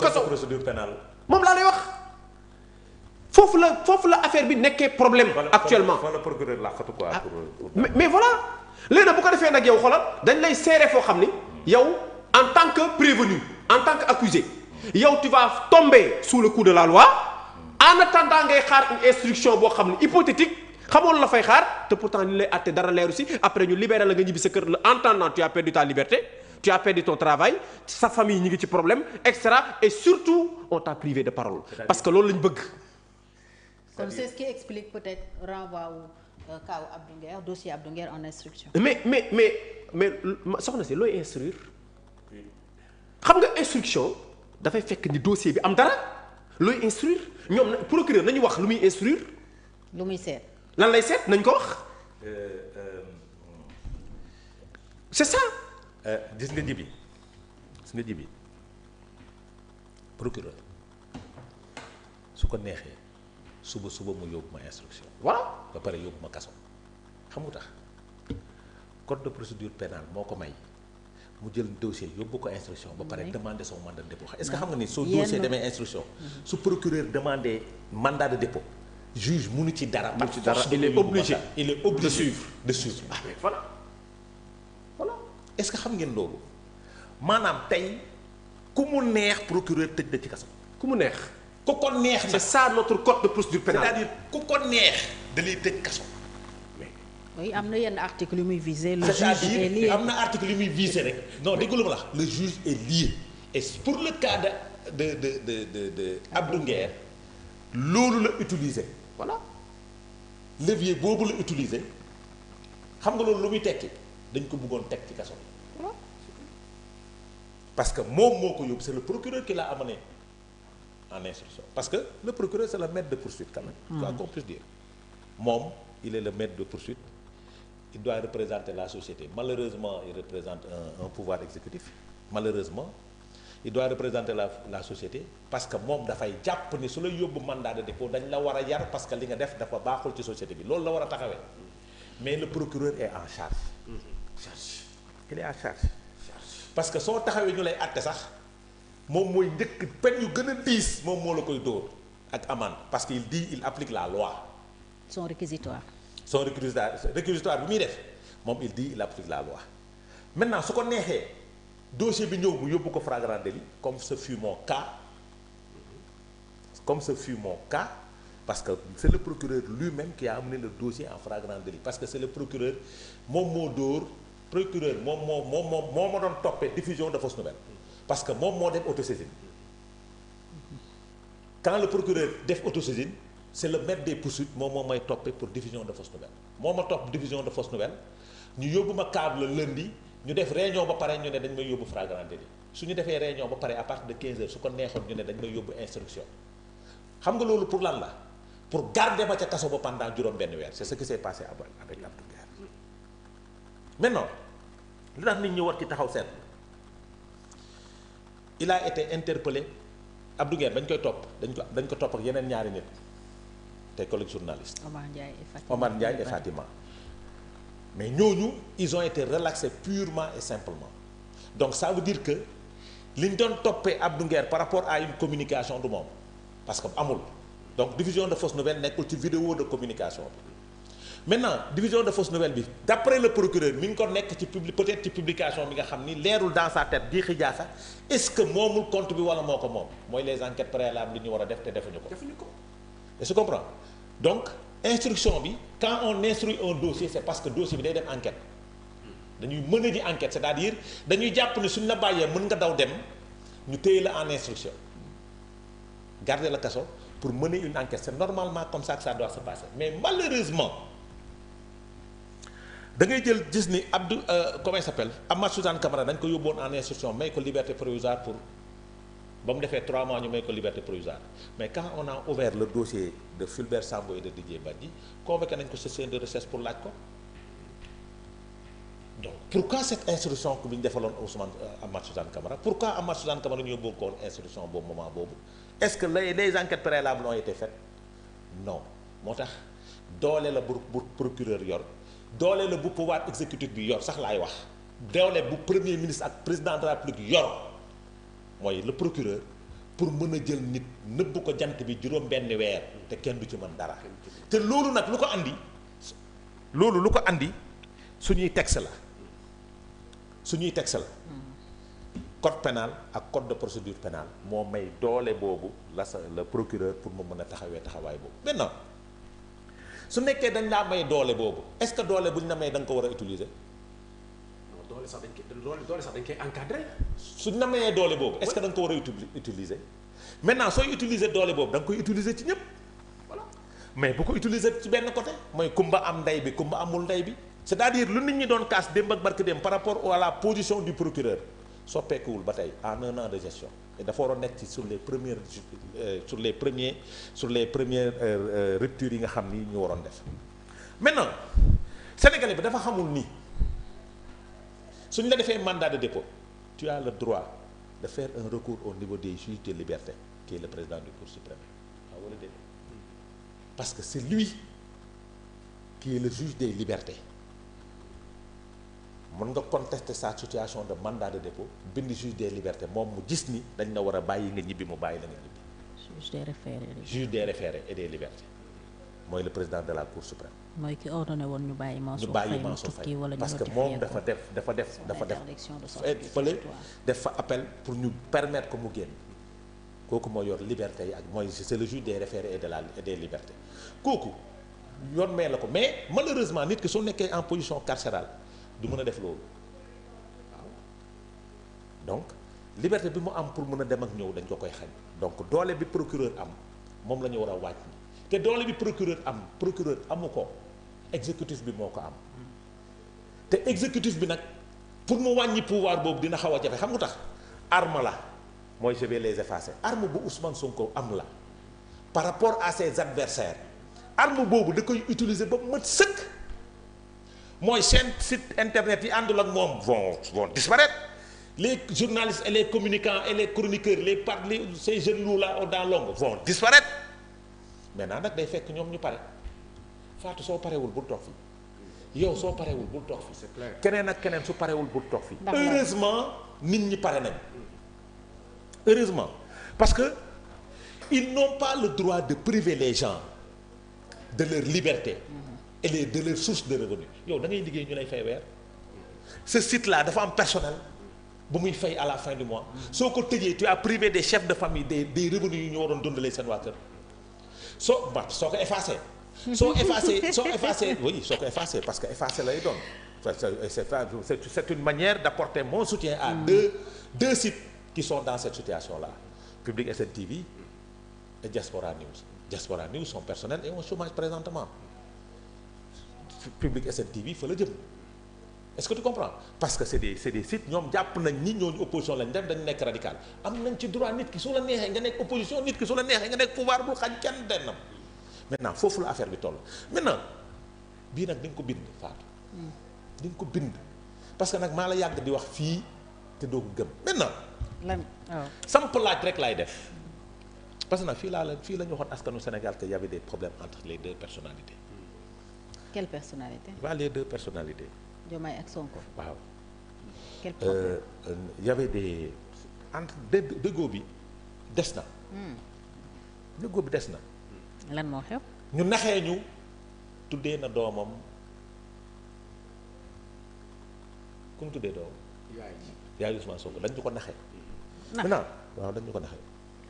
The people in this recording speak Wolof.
kaso procédure pénale. moom laa lay wax foofu la affaire bi nekkee problème actuellement. fa la procureur laqatu quoi mais voilà léegi nag bu ko defee nag yow xoolal dañ lay seere foo xam ni yow en tant que prévenu en tant que accusé yow tu vas tomber sous le coup de la loi en attendant ngay xaar une instruction boo xam ne hypothétique xamoon la fay xaar te pourtant ñu lay àtte dara leeru si après ñu libéré la nga ñibbi sa kër la en attendant tu as perdu ta liberté tu as perdu ton travail sa famille ñi ngi ci problème et cetera et surtout on t'a privé de parole parce que loolu lañ bëgg. kon c'est ce qui explique peut-être renvoi au cas Abdou Nguer dossier Abdou Nguer en instruction. mais soxna si looy instruire xam nga instruction dafay fekk ni dossier bi am dara looy instruire ñoom procureur nañu wax lu muy instruire. lu muy seet. lan lay seet nañ ko wax. c'est ça. gis nga jibi procureur su ko neexee suba mu yóbbu ma instruction. voilà ba pare yóbbu ma kaso xam nga tax code de procédure pénale moo ko may mu jël dossier yóbbu ko instruction ba pare demander son mandat de dépôt est-ce que xam nga ni soo dossier demee instruction su procureur demander mandat de dépôt juge munu ci dara. il est obligé de suivre. Voilà est-ce que xam ngeen loolu maanaam tey ku mu neex procureur tëj la ci kaso. ku mu neex. ku ko neex c'est ça notre code de procédure pénale. c'est-à-dire ku ko neex da lay tëj kaso. oui am na yenn article yu muy visé. le juge est lié c'est-à-dire am na article yu muy visé rek. non déglu ma la le juge est lié et pour le cas de Abdou Nguer loolu la utiliser. voilà levier boobu la utiliser xam nga loolu lu muy tekki dañ ko bëggoon teg ci kaso. voilà parce que moom moo ko yóbbu c'est le procureur qui l'a amené en instruction parce que le procureur c'est le maître de poursuite quand même. quoi qu'on puisse dire moom il est le maître de poursuite il doit représenter la société malheureusement il représente un pouvoir exécutif malheureusement il doit représenter la société parce que moom dafay jàpp ni su la yóbbu mandat de dépôt dañ la war a yar parce que li nga def dafa baaxul ci société bi loolu la war a taxawee mais le procureur est en charge. il est en charge. parce que soo taxawee ñu lay àtte sax moom mooy njëkk peine yu gën a diis moom moo la koy dóor ak amende parce que il applique la loi. son réquisitoire bi muy def moom il applique la loi maintenant su ko neexee dossier bi ñëw mu yóbbu ko flagrant délit comme ce fut mon cas parce que c'est le procureur lui-même qui a amené le dossier en flagrant délit parce que c'est le procureur moom moo dóor procureur moom moo ma doon toppee diffusion de fausses nouvelles parce que moom moo def autosaisine quand le procureur def autosaisine c'est le maître des poursuites moom moo may toppee pour diffusion de fausses nouvelles moo ma topp diffusion de fausses nouvelles ñu yóbbu ma câble lundi ñu def réunion ba pare ñu ne dañ may yóbbu flagrant délit su ñu defee réunion ba pare à partir de 15 heures su ko neexoon ñu ne dañ may yóbbu instruction xam nga loolu pour lan la pour garder ma ca kaso ba pendant juróom-benn weer c'est ce qui s'est passé avec Abdou Nguer maintenant lu tax nit ñi war ci taxaw seet il a été interpellé Abdou Nguer bañ koy topp dañ ko topp ak yeneen ñaari nit te collègues journalistes Omar Ndiaye et Fatima mais ñooñu ils ont été relaxés purement et simplement donc ça veut dire que li ñu doon toppee Abdou Nguer par rapport à une communication du moom parce que amul donc diffusion de fausses nouvelles nekkul ci vidéo de communication bi maintenant diffusion de fausses nouvelles bi d'après le procureur mi ngi ko nekk ci peut-être ci publication bi nga xam ni leerul dans sa tête di xijaasa est-ce que moomul compte bi wala moo ko moom mooy les enquêtes préalables li ñu war a def te defuñu ko est-ce que tu comprends donc instruction bi quand on instruit un dossier c'est parce que dossier bi day dem enquête dañuy mën a ji enquête c'est-à-dire dañuy jàpp ne suñ la bàyyee mën nga daw dem ñu téye la en instruction garder la kaso pour mener une enquête c'est normalement comme ça que ça doit se passer mais malheureusement da ngay jël gis ni Abdou comment il s'appelle Amath Suzanne Camara dañ ko yóbboon en instruction may ko liberté provisoire pour ba mu defee 3 mois ñu may ko liberté provisoire mais quand on a ouvert le dossier de Fulbert Sambou et de Didier Badji convoqué nañ ko session de recherche pour laaj ko donc pourquoi cette instruction que bi ñu defaloon Ousmane Amath Suzanne Camara pourquoi Amath Suzanne Camara ñu yóbbu ko instruction boobu moment boobu est-ce que les enquêtes préalables ont été faites non moo tax doole la bu procureur yor doole la bu pouvoir exécutif bi yor sax laay wax doole bu premier ministre ak président de la République yor mooy le procureur pour mën a jël nit nëbb ko jant bi juróom benn weer te kenn du ci mën dara te loolu nag lu ko andi suñuy texte la code pénal ak code de procédure pénale moo may doole boobu le procureur pour mu mën a taxawaay boobu. Maintenant su nekkee dañ laa may doole boobu est-ce que doole bu ñu la may da nga ko war a utiliser. non doole sax dañ koy encadrer. suñ la mayee doole boobu est-ce que da nga ko war a utiliser maintenant sooy utiliser doole boobu da nga koy utiliser ci ñëpp. voilà mais bu ko utiliser ci benn côté mooy kumba am ndey bi kumba amul ndey bi c'est-à-dire lu nit ñi doon kaas démb ak barki démb par rapport à la position du procureur. soppeekuwul ba tey en un an de gestion et dafa waroon nekk ci sur les premières ruptures yi nga xam ni ñu waroon def maintenant sénégalais bi dafa xamul ni suñ la defee mandat de dépôt tu as le droit de faire un recours au niveau des juges de liberté qui est le président du Cour suprême waaw wala déet parce que c'est lui qui est le juge des libertés. mën nga contester sa situation de mandat de dépôt bind juge des libertés moom mu gis ni dañ la war a bàyyi nga ñibbi mu bàyyi la nga ñibbi. juge des référés et des libertés mooy le président de la Cour suprême. mooy ki ordonné woon ñu bàyyi Mansour Faye wala ñu parce que moom dafa def fële def fa appel pour ñu permettre ko mu génn kooku moo yor liberté yi ak mooy c'est le juge des référés et des libertés kooku yoon may la ko mais malheureusement nit ki soo nekkee en position carcérale. du mën a def loolu waaw donc liberté bi mu am pour mën a dem ak ñëw dañ ko koy xañ donc doole bi procureur am moom la ñu war a wàcc te doole bi procureur amu ko exécutif bi moo ko am te exécutif bi nag pour mu wàññi pouvoir boobu dina xaw a jafe xam nga tax arme la mooy je vais les effacer arme bu Ousmane Sonko am la par rapport à ses adversaires arme boobu da koy utiliser ba mat sëkk. mooy seen site internet yi àndul ak moom vont disparaître les journalistes et les communicants et les chroniqueurs ces jeunes loups là dans l'ombre vont disparaître maintenant nag day fekk ñoom ñu pare Fatou soo parewul bul toog fii yow soo parewul bul toog fii c'est clair. keneen ak keneen su parewul bul toog fii heureusement nit ñi pare nañ heureusement parce que ils n'ont pas le droit de priver les gens de leur liberté et de leur source de revenus yow da ngay liggéey ñu lay fay weer ce site là dafa am personnel bu muy fay à la fin du mois soo ko tëjee tu as privé des chefs de famille des revenus yu ñu waroon dundalee seen waa kër soo ko effacé soo effacé oui soo ko effacé parce que effacé lay doon c'est une manière d'apporter mon soutien à deux sites qui sont dans cette situation là Public SN TV et Diaspora News son personnel est au chômage présentement Public SN TV fa la jëm est-ce que tu comprends parce que c'est des sites ñoom jàpp nañ ni ñooñu opposition lañ def dañ nekk radical am nañ ci droit nit ki su la neexee nga nekk opposition nit ki su la neexee nga nekk pouvoir bul xañ kenn dennam maintenant foofu la affaire bi toll maintenant bii nag di nga ko bind Fatou di nga ko bind parce que nag maa la yàgg di wax fii te doo ko gëm maintenant samp laaj rek laay def parce que nag fii la ñu waxoon askanu Sénégal que y avait des problèmes entre les deux personnalités. Quelle personnalité? Les deux personnalités. Diomaye ak Sonko. waaw. Quel problème? Y avait des entre déggoo bi des na. déggoo bi des na. lan moo xew. ñu naxee ñu tuddee na doomam ku ñu tuddee doomam. yaay Ousmane Sonko dañ ñu ko naxee. maintenant waaw dañ ñu ko naxee.